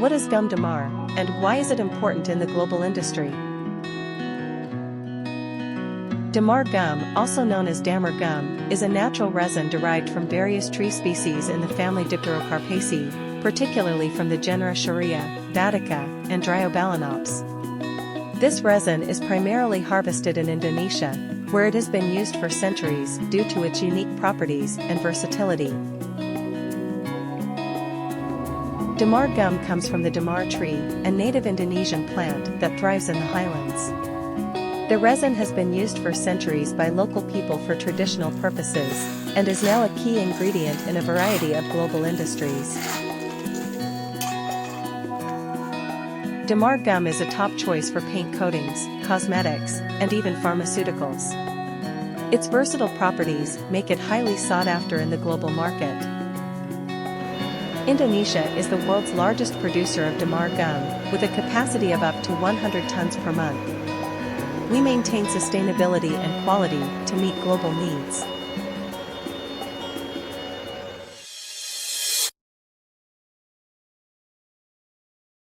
What is gum Damar, and why is it important in the global industry? Damar gum, also known as Damar gum, is a natural resin derived from various tree species in the family Dipterocarpaceae, particularly from the genera Sharia, Vatica, and Dryobalanops. This resin is primarily harvested in Indonesia, where it has been used for centuries due to its unique properties and versatility. Damar gum comes from the damar tree, a native Indonesian plant that thrives in the highlands. The resin has been used for centuries by local people for traditional purposes, and is now a key ingredient in a variety of global industries. Damar gum is a top choice for paint coatings, cosmetics, and even pharmaceuticals. Its versatile properties make it highly sought after in the global market. Indonesia is the world's largest producer of damar gum, with a capacity of up to 100 tons per month. We maintain sustainability and quality to meet global needs.